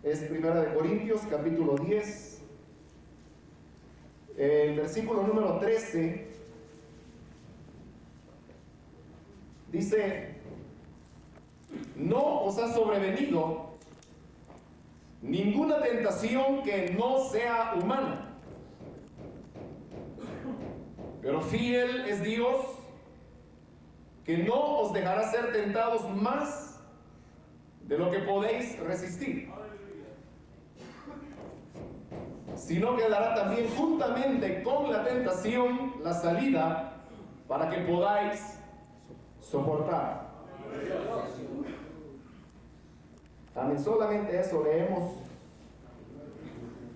Es Primera de Corintios, capítulo 10, el versículo número 13, dice: no os ha sobrevenido ninguna tentación que no sea humana, pero fiel es Dios, que no os dejará ser tentados más de lo que podéis resistir, sino que dará también juntamente con la tentación la salida para que podáis soportar. Amén. Solamente eso leemos.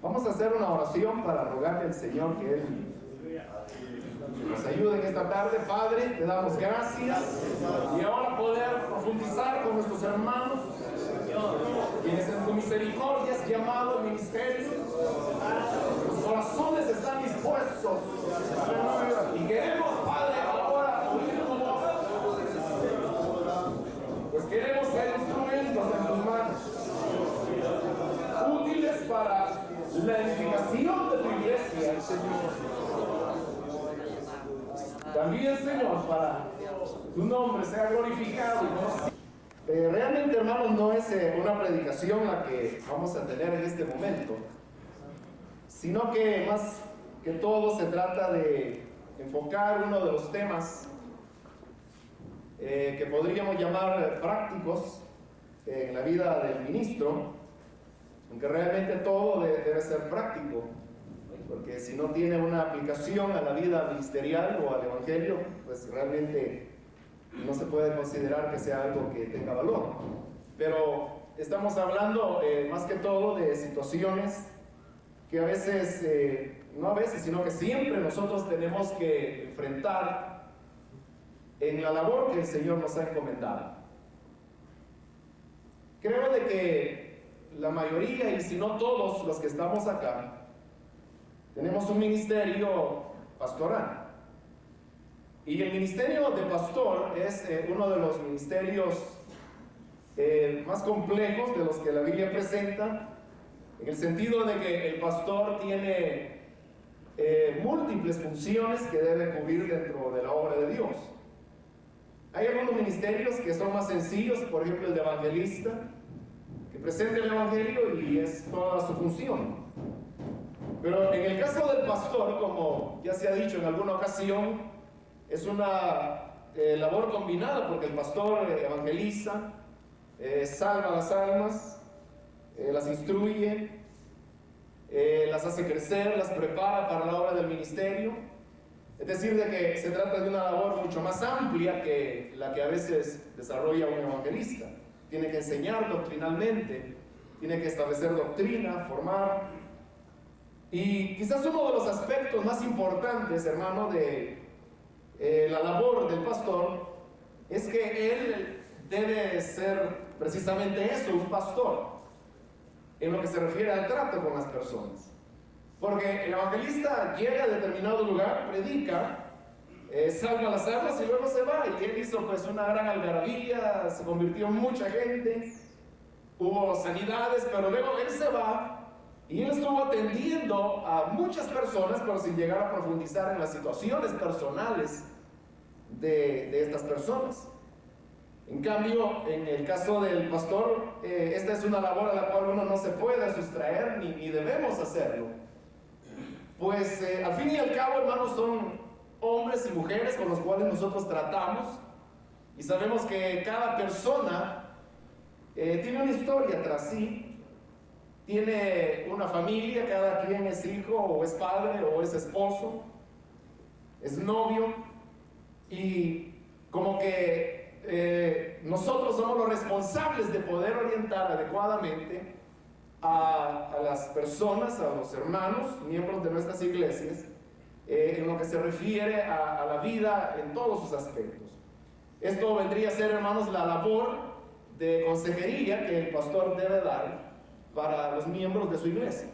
Vamos a hacer una oración para rogarle al Señor que Él nos ayude en esta tarde. Padre, te damos gracias y ahora poder profundizar con nuestros hermanos, quienes en tu misericordia has llamado al ministerio. Los corazones están dispuestos y queremos, Padre, ahora oír tu voz, pues queremos ser instrumentos en tus manos, útiles para la edificación de tu iglesia, Señor. También, Señor, para tu nombre sea glorificado y conocido. Realmente, hermanos, no es una predicación la que vamos a tener en este momento, sino que más que todo se trata de enfocar uno de los temas que podríamos llamar prácticos en la vida del ministro, aunque realmente todo debe ser práctico, porque si no tiene una aplicación a la vida ministerial o al evangelio, pues realmente no se puede considerar que sea algo que tenga valor. Pero estamos hablando más que todo de situaciones que a veces, no a veces, sino que siempre nosotros tenemos que enfrentar en la labor que el Señor nos ha encomendado. Creo de que la mayoría, y si no todos los que estamos acá, tenemos un ministerio pastoral. Y el ministerio de pastor es uno de los ministerios más complejos de los que la Biblia presenta, en el sentido de que el pastor tiene múltiples funciones que debe cubrir dentro de la obra de Dios. Hay algunos ministerios que son más sencillos, por ejemplo el de evangelista, que presenta el evangelio y es toda su función. Pero en el caso del pastor, como ya se ha dicho en alguna ocasión, es una labor combinada, porque el pastor evangeliza, salva las almas, las instruye, las hace crecer, las prepara para la obra del ministerio. Es decir, de que se trata de una labor mucho más amplia que la que a veces desarrolla un evangelista. Tiene que enseñar doctrinalmente, tiene que establecer doctrina, formar. Y quizás uno de los aspectos más importantes, hermano, de la labor del pastor es que él debe ser precisamente eso, un pastor, en lo que se refiere al trato con las personas. Porque el evangelista llega a determinado lugar, predica, salva las almas y luego se va. Y él hizo pues una gran algarabía, se convirtió en mucha gente, hubo sanidades, pero luego él se va y él estuvo atendiendo a muchas personas, pero sin llegar a profundizar en las situaciones personales de estas personas. En cambio, en el caso del pastor, esta es una labor a la cual uno no se puede sustraer ni debemos hacerlo. Pues al fin y al cabo, hermanos, son hombres y mujeres con los cuales nosotros tratamos, y sabemos que cada persona tiene una historia tras sí, tiene una familia, cada quien es hijo o es padre o es esposo, es novio, y como que nosotros somos los responsables de poder orientar adecuadamente a las personas, a los hermanos, miembros de nuestras iglesias, en lo que se refiere a la vida en todos sus aspectos. Esto vendría a ser, hermanos, la labor de consejería que el pastor debe dar para los miembros de su iglesia.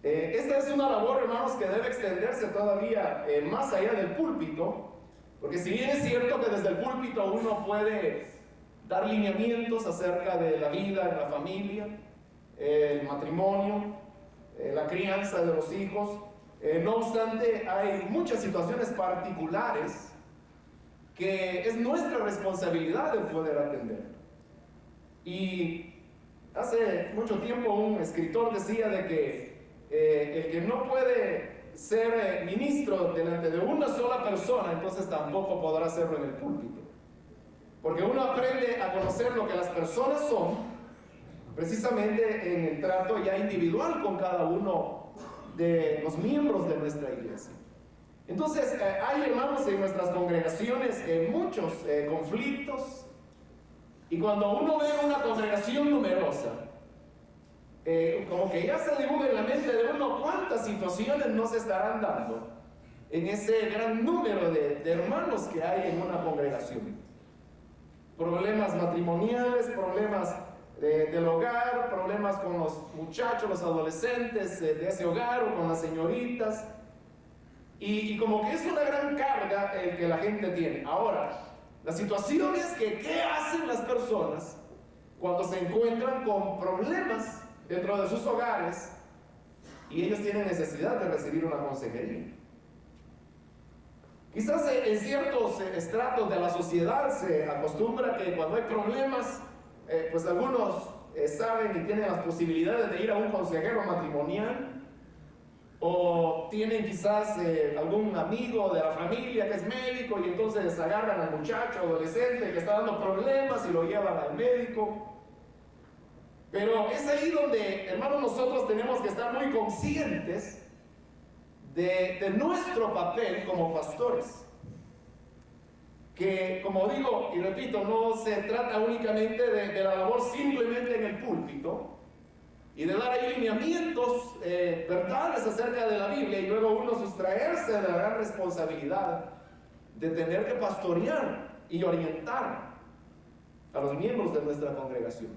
Esta es una labor, hermanos, que debe extenderse todavía más allá del púlpito, porque si bien es cierto que desde el púlpito uno puede dar lineamientos acerca de la vida en la familia, el matrimonio, la crianza de los hijos. No obstante, hay muchas situaciones particulares que es nuestra responsabilidad de poder atender. Y hace mucho tiempo un escritor decía de que el que no puede ser ministro delante de una sola persona, entonces tampoco podrá hacerlo en el púlpito. Porque uno aprende a conocer lo que las personas son, precisamente en el trato ya individual con cada uno de los miembros de nuestra iglesia. Entonces, hay, hermanos, en nuestras congregaciones muchos conflictos, y cuando uno ve una congregación numerosa, como que ya se dibuja en la mente de uno cuántas situaciones no se estarán dando en ese gran número de hermanos que hay en una congregación. Problemas matrimoniales, problemas del hogar, problemas con los muchachos, los adolescentes de ese hogar o con las señoritas. Y como que es una gran carga el que la gente tiene. Ahora, la situación es que ¿qué hacen las personas cuando se encuentran con problemas dentro de sus hogares y ellos tienen necesidad de recibir una consejería? Quizás en ciertos estratos de la sociedad se acostumbra que cuando hay problemas, pues algunos saben y tienen las posibilidades de ir a un consejero matrimonial, o tienen quizás algún amigo de la familia que es médico y entonces agarran al muchacho adolescente que está dando problemas y lo llevan al médico. Pero es ahí donde, hermanos, nosotros tenemos que estar muy conscientes de nuestro papel como pastores. Que, como digo y repito, no se trata únicamente de la labor simplemente en el púlpito y de dar ahí lineamientos, verdades acerca de la Biblia, y luego uno sustraerse de la gran responsabilidad de tener que pastorear y orientar a los miembros de nuestra congregación.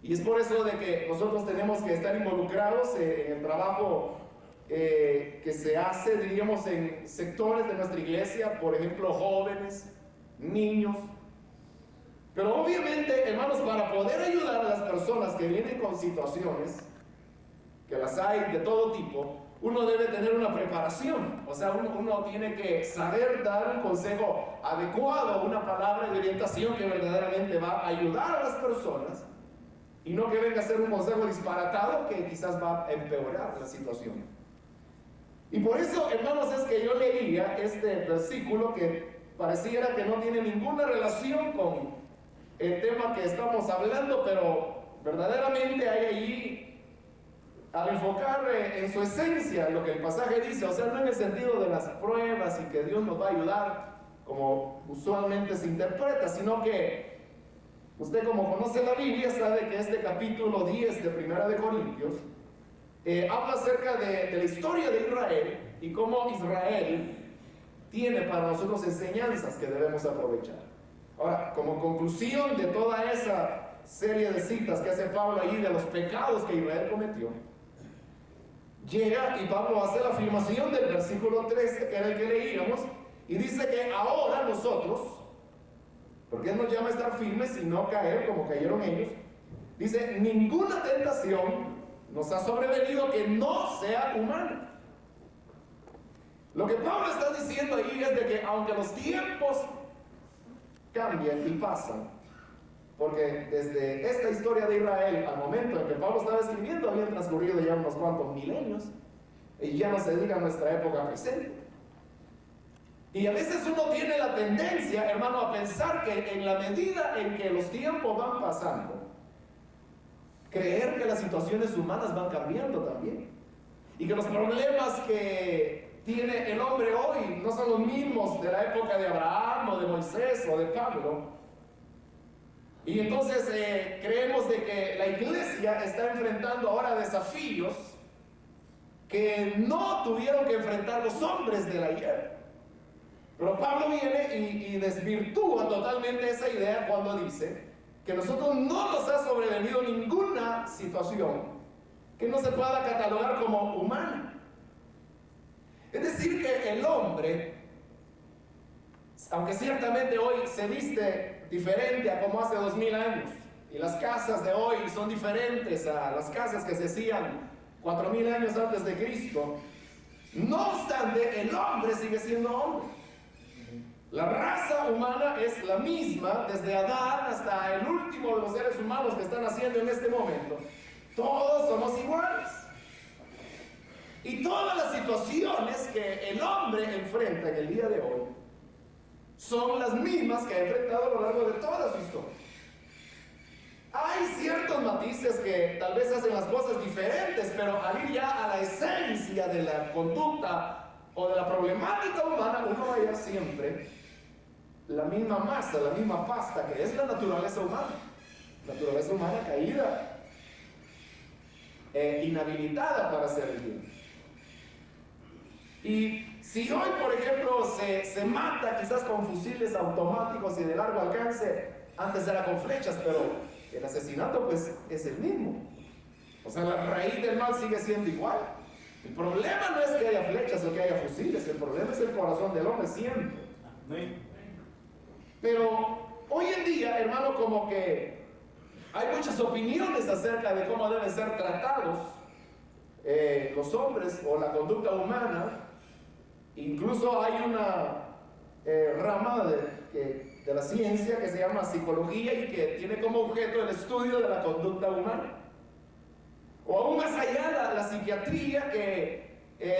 Y es por eso de que nosotros tenemos que estar involucrados en el trabajo que se hace, diríamos, en sectores de nuestra iglesia, por ejemplo, jóvenes, niños. Pero obviamente, hermanos, para poder ayudar a las personas que vienen con situaciones, que las hay de todo tipo, uno debe tener una preparación. O sea, uno tiene que saber dar un consejo adecuado, una palabra de orientación que verdaderamente va a ayudar a las personas, y no que venga a ser un consejo disparatado que quizás va a empeorar la situación. Y por eso, hermanos, es que yo leía este versículo que pareciera que no tiene ninguna relación con el tema que estamos hablando, pero verdaderamente hay allí, al enfocar en su esencia lo que el pasaje dice, o sea, no en el sentido de las pruebas y que Dios nos va a ayudar, como usualmente se interpreta, sino que usted, como conoce la Biblia, sabe que este capítulo 10 de Primera de Corintios habla acerca de la historia de Israel y cómo Israel tiene para nosotros enseñanzas que debemos aprovechar. Ahora, como conclusión de toda esa serie de citas que hace Pablo ahí de los pecados que Israel cometió, llega y Pablo hace la afirmación del versículo 13, que era el que leíamos, y dice que ahora nosotros, porque Él nos llama a estar firmes y no caer como cayeron ellos, dice, ninguna tentación nos ha sobrevenido que no sea humana. Lo que Pablo está diciendo ahí es de que aunque los tiempos cambian y pasan, porque desde esta historia de Israel al momento en que Pablo estaba escribiendo habían transcurrido ya unos cuantos milenios, y ya no se diga nuestra época presente. Y a veces uno tiene la tendencia, hermano, a pensar que en la medida en que los tiempos van pasando, creer que las situaciones humanas van cambiando también, y que los problemas que tiene el hombre hoy no son los mismos de la época de Abraham o de Moisés o de Pablo. Y entonces creemos de que la iglesia está enfrentando ahora desafíos que no tuvieron que enfrentar los hombres del ayer. Pero Pablo viene y desvirtúa totalmente esa idea cuando dice que a nosotros no nos ha sobrevenido ninguna situación que no se pueda catalogar como humana. Es decir, que el hombre, aunque ciertamente hoy se viste diferente a como hace 2000 años, y las casas de hoy son diferentes a las casas que se hacían 4000 años antes de Cristo. No obstante, el hombre sigue siendo hombre. La raza humana es la misma, desde Adán hasta el último de los seres humanos que están naciendo en este momento. Todos somos iguales. Y todas las situaciones que el hombre enfrenta en el día de hoy son las mismas que ha enfrentado a lo largo de toda su historia. Hay ciertos matices que tal vez hacen las cosas diferentes, pero al ir ya a la esencia de la conducta o de la problemática humana, uno va a hallar siempre la misma masa, la misma pasta, que es la naturaleza humana. Naturaleza humana caída, inhabilitada para hacer el bien. Y si hoy, por ejemplo, se mata quizás con fusiles automáticos y de largo alcance, antes era con flechas, pero el asesinato pues es el mismo. O sea, la raíz del mal sigue siendo igual. El problema no es que haya flechas o que haya fusiles, el problema es el corazón del hombre siempre. Pero hoy en día, hermano, como que hay muchas opiniones acerca de cómo deben ser tratados los hombres o la conducta humana. Incluso hay una rama de la ciencia que se llama psicología y que tiene como objeto el estudio de la conducta humana. O aún más allá, la psiquiatría, que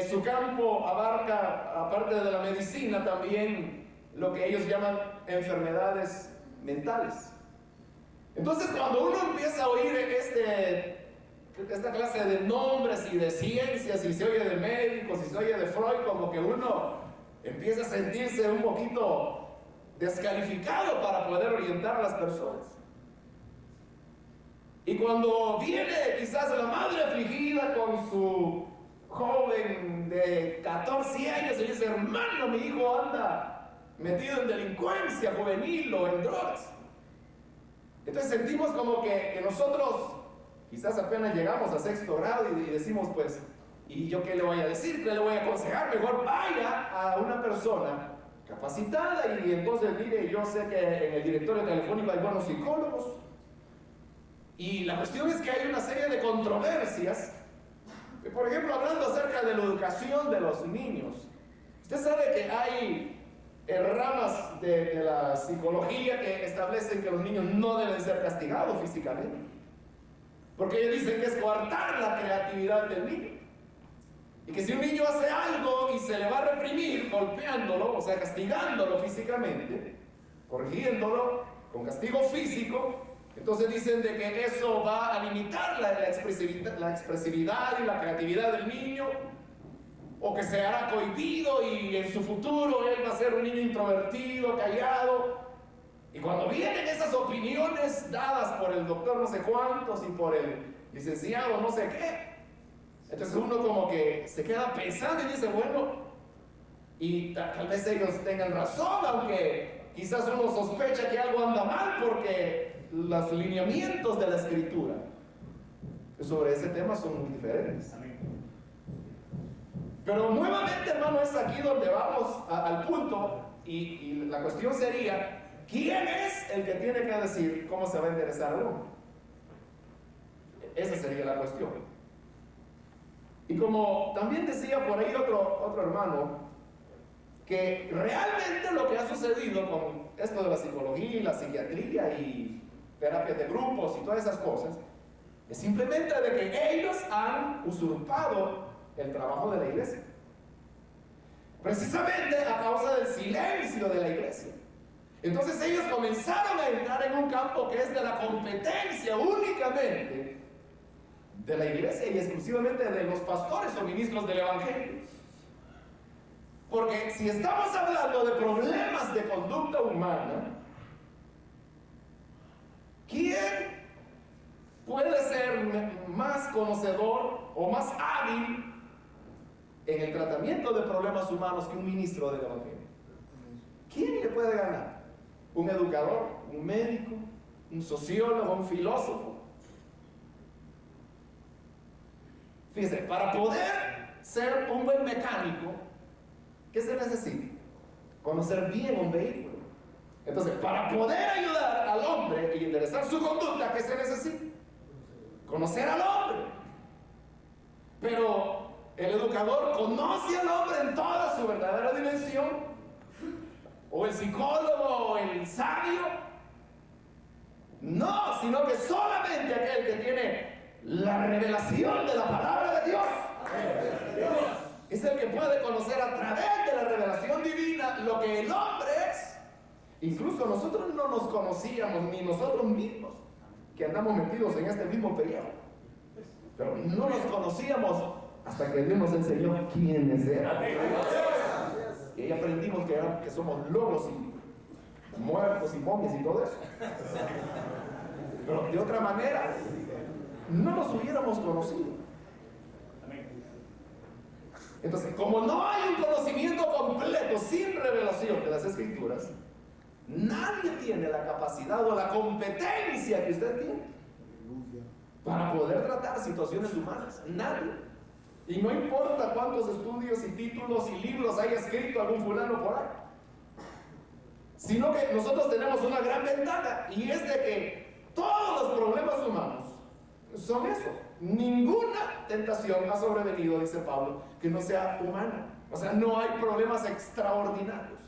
su campo abarca, aparte de la medicina, también lo que ellos llaman enfermedades mentales. Entonces, cuando uno empieza a oír esta clase de nombres y de ciencias, y se oye de médicos, y se oye de Freud, como que uno empieza a sentirse un poquito descalificado para poder orientar a las personas. Y cuando viene quizás la madre afligida con su joven de 14 años y dice: hermano, mi hijo anda metido en delincuencia juvenil o en drogas. Entonces sentimos como que nosotros quizás apenas llegamos a 6º grado y decimos: pues, ¿y yo qué le voy a decir? ¿Qué le voy a aconsejar? Mejor vaya a una persona capacitada. Y entonces, mire, yo sé que en el directorio telefónico hay buenos psicólogos. Y la cuestión es que hay una serie de controversias. Por ejemplo, hablando acerca de la educación de los niños. Usted sabe que hay ramas de la psicología que establecen que los niños no deben ser castigados físicamente. Porque ellos dicen que es coartar la creatividad del niño. Y que si un niño hace algo y se le va a reprimir golpeándolo, o sea, castigándolo físicamente, corrigiéndolo con castigo físico, entonces dicen de que eso va a limitar la expresividad y la creatividad del niño, o que se hará cohibido y en su futuro él va a ser un niño introvertido, callado. Y cuando vienen esas opiniones dadas por el doctor no sé cuántos y por el licenciado no sé qué, entonces uno como que se queda pensando y dice: bueno, y tal vez ellos tengan razón, aunque quizás uno sospecha que algo anda mal, porque los lineamientos de la escritura sobre ese tema son muy diferentes. Pero nuevamente, hermano, es aquí donde vamos al punto, y la cuestión sería: ¿quién es el que tiene que decir cómo se va a enderezar el hombre? Esa sería la cuestión. Y como también decía por ahí otro hermano, que realmente lo que ha sucedido con esto de la psicología y la psiquiatría y terapias de grupos y todas esas cosas, es simplemente de que ellos han usurpado el trabajo de la iglesia. Precisamente a causa del silencio de la iglesia. Entonces ellos comenzaron a entrar en un campo que es de la competencia únicamente de la iglesia y exclusivamente de los pastores o ministros del evangelio. Porque si estamos hablando de problemas de conducta humana, ¿quién puede ser más conocedor o más hábil en el tratamiento de problemas humanos que un ministro del evangelio? ¿Quién le puede ganar? ¿Un educador? ¿Un médico? ¿Un sociólogo? ¿Un filósofo? Fíjense, para poder ser un buen mecánico, ¿qué se necesita? Conocer bien un vehículo. Entonces, para poder ayudar al hombre y enderezar su conducta, ¿qué se necesita? Conocer al hombre. Pero el educador conoce al hombre en toda su verdadera dimensión, o el psicólogo o el sabio. No, sino que solamente aquel que tiene la revelación de la palabra de Dios es el que puede conocer a través de la revelación divina lo que el hombre es. Incluso nosotros no nos conocíamos, ni nosotros mismos, que andamos metidos en este mismo periodo. Pero no nos conocíamos hasta que Dios nos enseñó quiénes eran. Y ahí aprendimos que somos lobos y muertos y momias y todo eso. Pero de otra manera, no nos hubiéramos conocido. Entonces, como no hay un conocimiento completo sin revelación de las Escrituras, nadie tiene la capacidad o la competencia que usted tiene para poder tratar situaciones humanas. Nadie. Y no importa cuántos estudios y títulos y libros haya escrito algún fulano por ahí, sino que nosotros tenemos una gran ventaja, y es de que todos los problemas humanos son eso. Ninguna tentación ha sobrevenido, dice Pablo, que no sea humana. O sea, no hay problemas extraordinarios,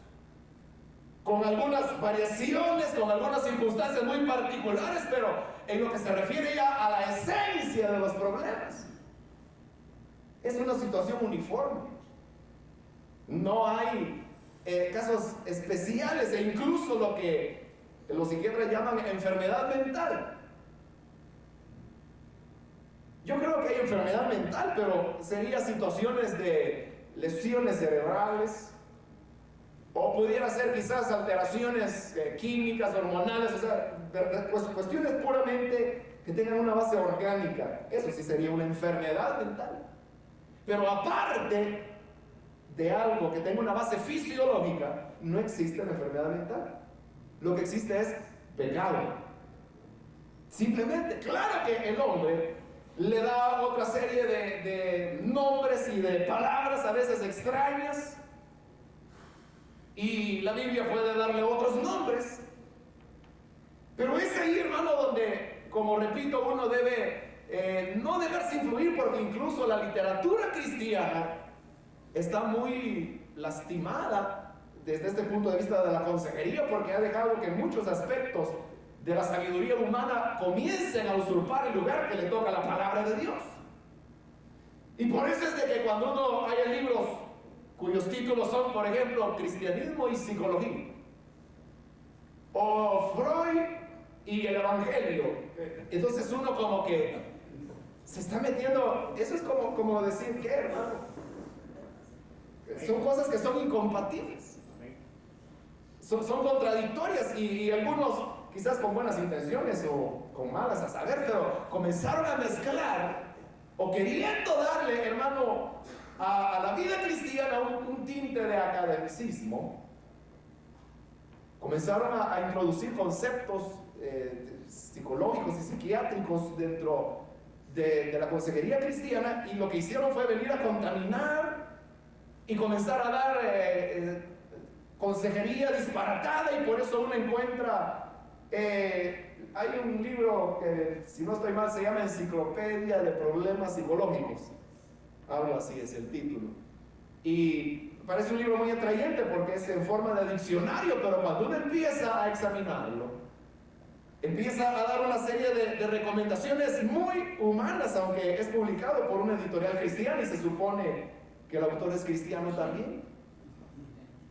con algunas variaciones, con algunas circunstancias muy particulares, pero en lo que se refiere ya a la esencia de los problemas, es una situación uniforme. No hay casos especiales, e incluso lo que los psiquiatras llaman enfermedad mental. Yo creo que hay enfermedad mental, pero sería situaciones de lesiones cerebrales, o pudiera ser quizás alteraciones químicas, hormonales, o sea, pues cuestiones puramente que tengan una base orgánica. Eso sí sería una enfermedad mental. Pero aparte de algo que tenga una base fisiológica, no existe la enfermedad mental. Lo que existe es pecado. Simplemente, claro que el hombre le da otra serie de nombres y de palabras a veces extrañas, y la Biblia puede darle otros nombres, pero es ahí, hermano, donde, como repito, uno debe no dejarse influir, porque incluso la literatura cristiana está muy lastimada desde este punto de vista de la consejería, porque ha dejado que muchos aspectos de la sabiduría humana comiencen a usurpar el lugar que le toca a la palabra de Dios. Y por eso es de que cuando uno haya libros cuyos títulos son, por ejemplo, Cristianismo y Psicología, o Freud y el Evangelio, entonces uno como que se está metiendo. Eso es como decir, ¿qué, hermano? Son cosas que son incompatibles, son contradictorias, y algunos quizás con buenas intenciones o con malas, a saber, pero comenzaron a mezclar, o queriendo darle, hermano, a la vida cristiana un tinte de academicismo. Comenzaron a introducir conceptos psicológicos y psiquiátricos dentro de la consejería cristiana, y lo que hicieron fue venir a contaminar y comenzar a dar consejería disparatada. Y por eso uno encuentra, hay un libro que, si no estoy mal, se llama Enciclopedia de Problemas Psicológicos, algo así es el título, y parece un libro muy atrayente porque es en forma de diccionario, pero cuando uno empieza a examinarlo, empieza a dar una serie de recomendaciones muy humanas, aunque es publicado por una editorial cristiana y se supone que el autor es cristiano también.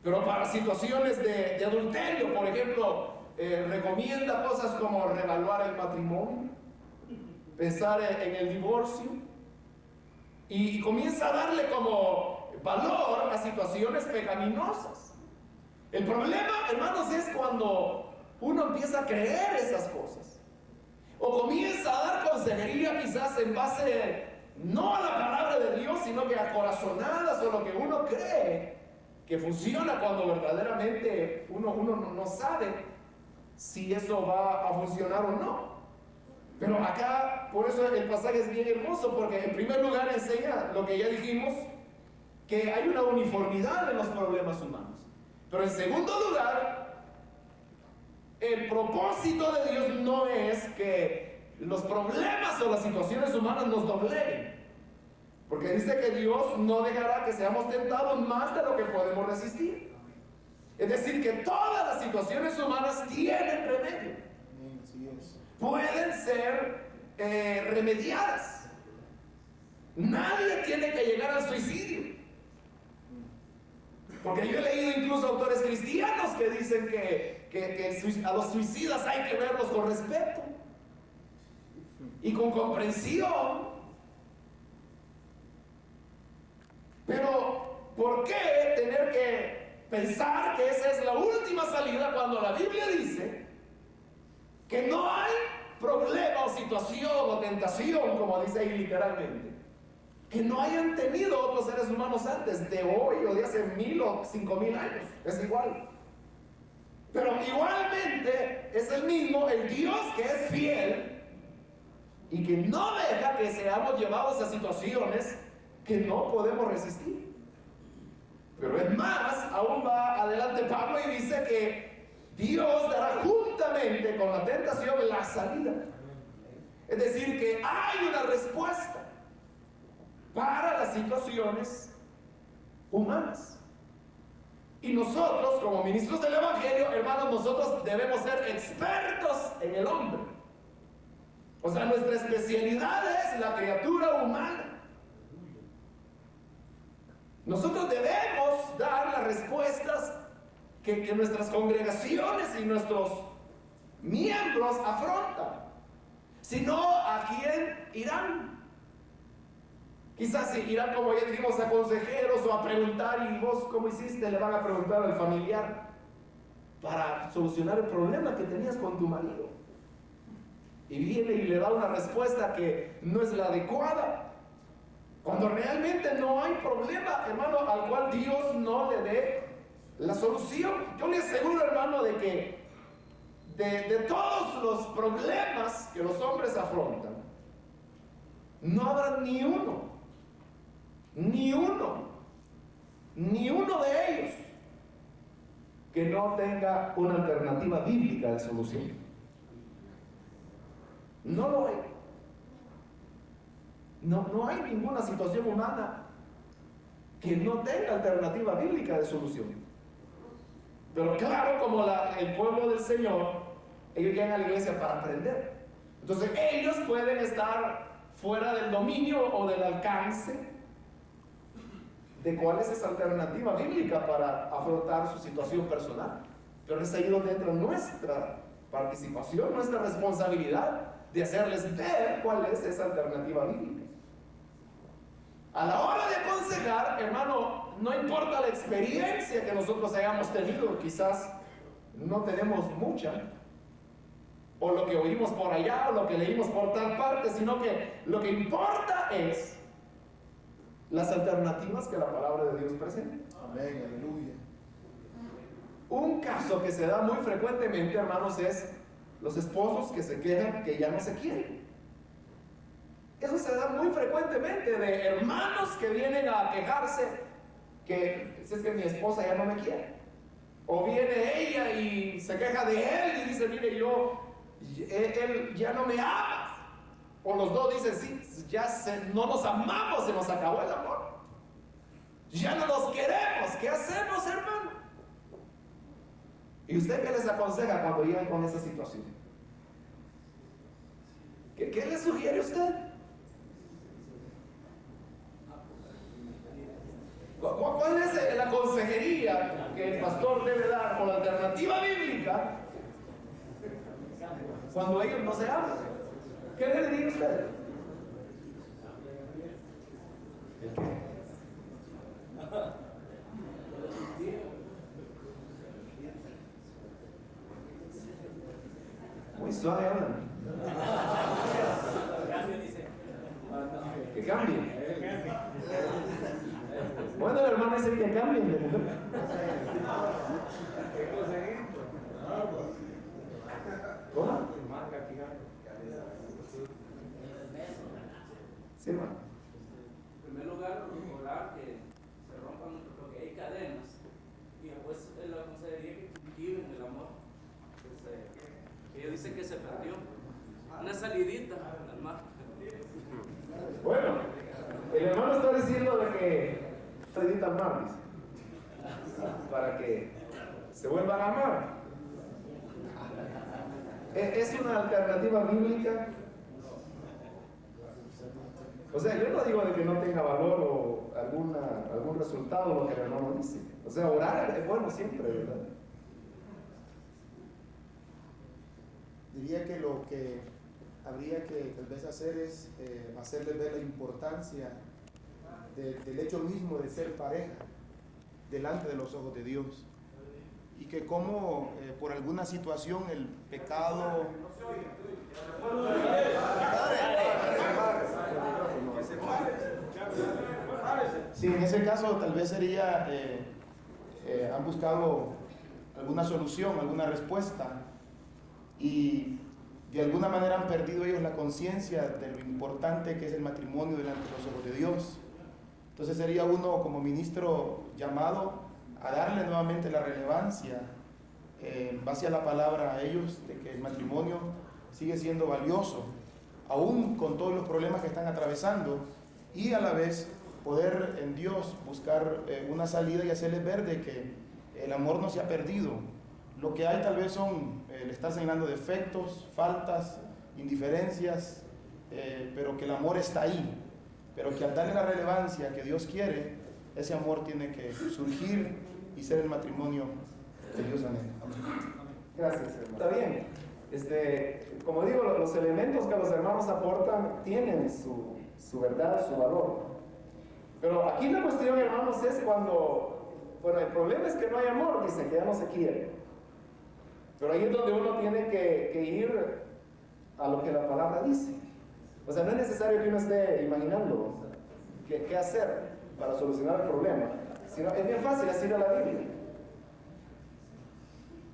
Pero para situaciones de adulterio, por ejemplo, recomienda cosas como reevaluar el matrimonio, pensar en el divorcio, y comienza a darle como valor a situaciones pecaminosas. El problema, hermanos, es cuando uno empieza a creer esas cosas, o comienza a dar consejería quizás en base no a la palabra de Dios, sino que a corazonadas, o lo que uno cree que funciona, cuando verdaderamente uno no sabe si eso va a funcionar o no. Pero acá, por eso el pasaje es bien hermoso, porque en primer lugar enseña lo que ya dijimos, que hay una uniformidad en los problemas humanos. Pero en segundo lugar, el propósito de Dios no es que los problemas o las situaciones humanas nos dobleguen. Porque dice que Dios no dejará que seamos tentados más de lo que podemos resistir. Es decir, que todas las situaciones humanas tienen remedio. Pueden ser remediadas. Nadie tiene que llegar al suicidio. Porque yo he leído incluso autores cristianos que dicen que a los suicidas hay que verlos con respeto y con comprensión. Pero, ¿por qué tener que pensar que esa es la última salida cuando la Biblia dice que no hay problema o situación o tentación, como dice ahí literalmente, que no hayan tenido otros seres humanos antes, de hoy o de hace 1000 o 5000 años? Es igual. Pero igualmente es el mismo, el Dios que es fiel y que no deja que seamos llevados a situaciones que no podemos resistir. Pero es más, aún va adelante Pablo y dice que Dios dará juntamente con la tentación la salida. Es decir, que hay una respuesta para las situaciones humanas. Y nosotros, como ministros del Evangelio, hermanos, nosotros debemos ser expertos en el hombre. O sea, nuestra especialidad es la criatura humana. Nosotros debemos dar las respuestas que nuestras congregaciones y nuestros miembros afrontan. Si no, ¿a quién irán? Quizás si irán, como ya dijimos, a consejeros o a preguntar, ¿y vos cómo hiciste? Le van a preguntar al familiar para solucionar el problema que tenías con tu marido. Y viene y le da una respuesta que no es la adecuada. Cuando realmente no hay problema, hermano, al cual Dios no le dé la solución. Yo le aseguro, hermano, de que de todos los problemas que los hombres afrontan, no habrá ni uno de ellos que no tenga una alternativa bíblica de solución. No lo hay. No hay ninguna situación humana que no tenga alternativa bíblica de solución. Pero claro, como el pueblo del Señor, ellos llegan a la iglesia para aprender. Entonces ellos pueden estar fuera del dominio o del alcance de cuál es esa alternativa bíblica para afrontar su situación personal. Pero es ahí donde entra nuestra participación, nuestra responsabilidad de hacerles ver cuál es esa alternativa bíblica. A la hora de aconsejar, hermano, no importa la experiencia que nosotros hayamos tenido, quizás no tenemos mucha, o lo que oímos por allá, o lo que leímos por tal parte, sino que lo que importa es las alternativas que la palabra de Dios presenta. Amén, aleluya. Un caso que se da muy frecuentemente, hermanos, es los esposos que se quejan que ya no se quieren. Eso se da muy frecuentemente, de hermanos que vienen a quejarse que es que mi esposa ya no me quiere. O viene ella y se queja de él y dice, mire, él ya no me ama. O los dos dicen, sí, no nos amamos, se nos acabó el amor. Ya no nos queremos, ¿qué hacemos, hermano? ¿Y usted qué les aconseja cuando llegan con esa situación? ¿Qué le sugiere usted? ¿Cuál es la consejería que el pastor debe dar con la alternativa bíblica cuando ellos no se aman? ¿Qué le diría usted? Muy suave hablan. Que cambie. Bueno, el hermano dice que cambien de mujer. ¿Cómo? Sí, hermano. En primer lugar, orar que se rompan lo que hay cadenas, y después la consejería que cultiven el amor, que se porque dice que se perdió. Una salidita al mar. Bueno, el hermano está diciendo de que salidita al mar, dice, para que se vuelvan a amar. ¿Es una alternativa bíblica? O sea, yo no digo de que no tenga valor o algún resultado lo que el hermano dice. O sea, orar es bueno siempre, ¿verdad? Diría que lo que habría que tal vez hacer es hacerles ver la importancia del hecho mismo de ser pareja delante de los ojos de Dios. Y que como por alguna situación el pecado... Sí, en ese caso tal vez sería, han buscado alguna solución, alguna respuesta, y de alguna manera han perdido ellos la conciencia de lo importante que es el matrimonio delante de los ojos de Dios. Entonces sería uno como ministro llamado a darle nuevamente la relevancia en base a la palabra a ellos, de que el matrimonio sigue siendo valioso, aún con todos los problemas que están atravesando, y a la vez poder en Dios buscar una salida y hacerles ver de que el amor no se ha perdido. Lo que hay tal vez son, le está señalando defectos, faltas, indiferencias, pero que el amor está ahí, pero que al darle la relevancia que Dios quiere, ese amor tiene que surgir y ser el matrimonio que Dios anhela. Gracias, hermano. Está bien. Como digo, los elementos que los hermanos aportan tienen su verdad, su valor. Pero aquí la cuestión, hermanos, es cuando, bueno, el problema es que no hay amor, dicen que ya no se quiere. Pero ahí es donde uno tiene que ir a lo que la palabra dice. O sea, no es necesario que uno esté imaginando qué hacer para solucionar el problema, sino es bien fácil, es ir a la Biblia.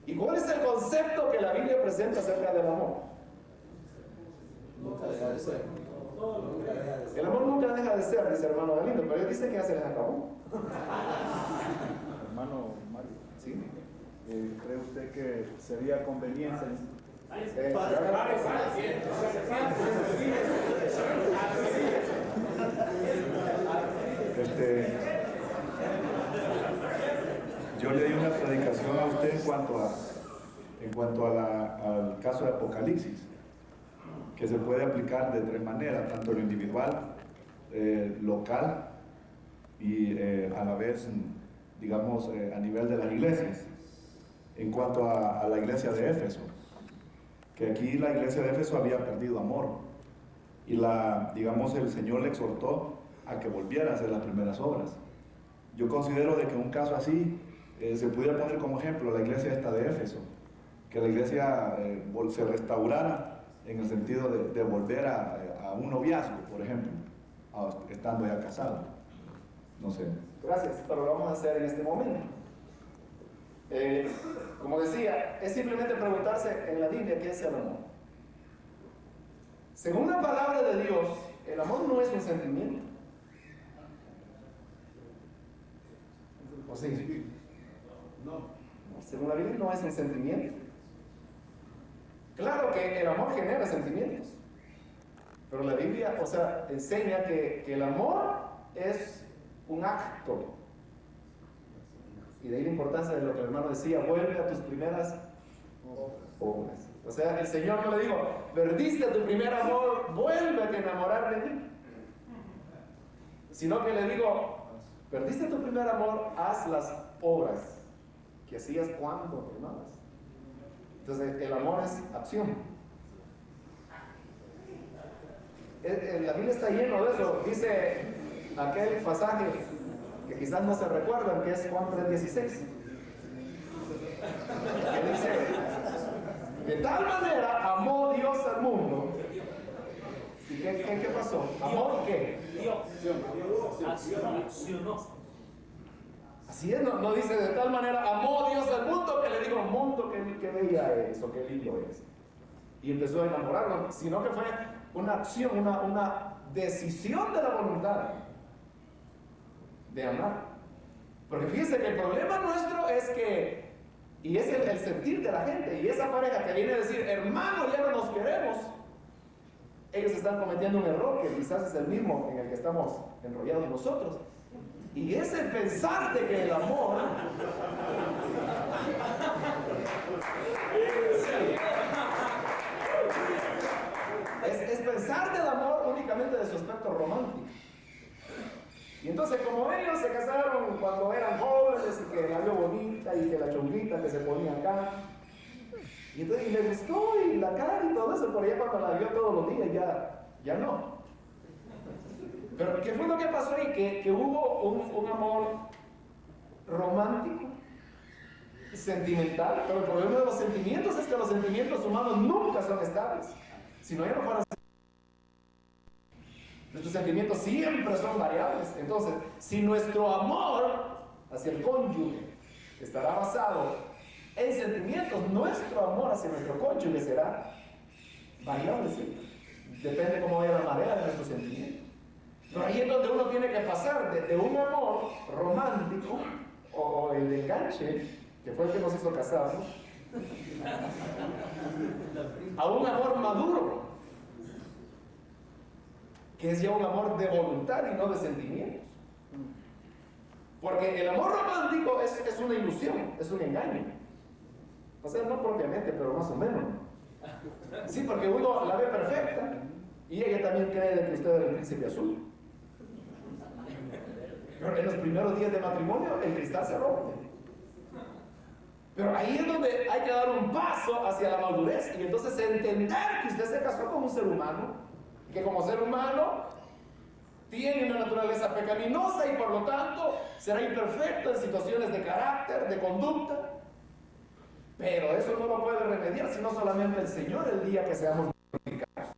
¿Y cuál es el concepto que la Biblia presenta acerca del amor? Nunca deja de ser. El amor nunca deja de ser, dice hermano Galindo, pero él dice que ya se les acabó. Hermano Mario, ¿Sí? ¿cree usted que sería conveniente? Yo le di una predicación a usted en cuanto al caso de Apocalipsis, que se puede aplicar de tres maneras, tanto lo individual, local y a la vez, digamos, a nivel de las iglesias. En cuanto a la iglesia de Éfeso, que aquí la iglesia de Éfeso había perdido amor y digamos, el Señor le exhortó a que volviera a hacer las primeras obras. Yo considero de que un caso así se pudiera poner como ejemplo la iglesia esta de Éfeso, que la iglesia se restaurara en el sentido de volver a un noviazgo, por ejemplo, estando ya casado. No sé. Gracias, pero lo vamos a hacer en este momento. Como decía, es simplemente preguntarse en la Biblia qué es el amor. Según la palabra de Dios, el amor no es un sentimiento. ¿O sí? No. Según la Biblia no es un sentimiento. Claro que el amor genera sentimientos, pero la Biblia, o sea, enseña que el amor es un acto. Y de ahí la importancia de lo que el hermano decía, vuelve a tus primeras obras. O sea, el Señor no le dijo, perdiste tu primer amor, vuélvete a enamorar de mí. Sino que le digo, perdiste tu primer amor, haz las obras que hacías cuando te amabas. Entonces, el amor es acción. La Biblia está lleno de eso. Dice aquel pasaje que quizás no se recuerdan, que es Juan 3:16. Que dice, de tal manera amó Dios al mundo. ¿Y qué pasó? ¿Amó qué? Accionó. Así es, no dice de tal manera amó Dios al mundo que le digo, mundo, que bella es o qué lindo es. Y empezó a enamorarlo, sino que fue una acción, una decisión de la voluntad de amar. Porque fíjense que el problema nuestro es que Y es el sentir de la gente. Y esa pareja que viene a decir, hermano, ya no nos queremos, ellos están cometiendo un error que quizás es el mismo en el que estamos enrollados nosotros. Y es el pensar de que el amor es pensar del amor únicamente de su aspecto romántico. Y entonces, como ellos se casaron cuando eran jóvenes y que la vio bonita y que la chonguita que se ponía acá, y entonces y le gustó y la cara y todo eso, pero ya cuando la vio todos los días ya no. Pero ¿qué fue lo que pasó ahí? Que hubo un amor romántico, sentimental, pero el problema de los sentimientos es que los sentimientos humanos nunca son estables. Si no, ya no fueran. Nuestros sentimientos siempre son variables. Entonces, si nuestro amor hacia el cónyuge estará basado en sentimientos, nuestro amor hacia nuestro cónyuge será variable, ¿sí? Depende cómo vaya la marea de nuestros sentimientos. Pero ahí es donde uno tiene que pasar de un amor romántico o el de enganche, que fue el que nos hizo casarnos, a un amor maduro, que es ya un amor de voluntad y no de sentimientos. Porque el amor romántico es una ilusión, es un engaño. O sea, no propiamente, pero más o menos. Sí, porque uno la ve perfecta y ella también cree de que usted es el príncipe azul. Pero en los primeros días de matrimonio el cristal se rompe. Pero ahí es donde hay que dar un paso hacia la madurez y entonces entender que usted se casó con un ser humano, que como ser humano tiene una naturaleza pecaminosa y por lo tanto será imperfecto en situaciones de carácter, de conducta. Pero eso no lo puede remediar sino solamente el Señor el día que seamos glorificados.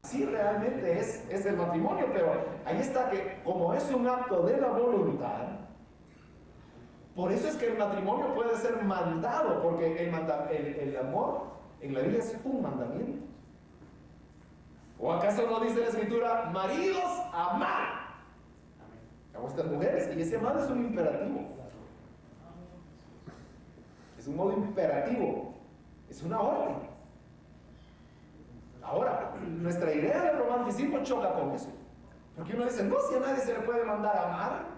Así realmente es el matrimonio, pero ahí está que como es un acto de la voluntad, por eso es que el matrimonio puede ser mandado, porque el amor en la Biblia es un mandamiento. ¿O acaso no dice la Escritura, maridos, amad a vuestras mujeres? Y ese amar es un imperativo. Es un modo imperativo. Es una orden. Ahora, nuestra idea del romanticismo choca con eso. Porque uno dice, no, si a nadie se le puede mandar a amar.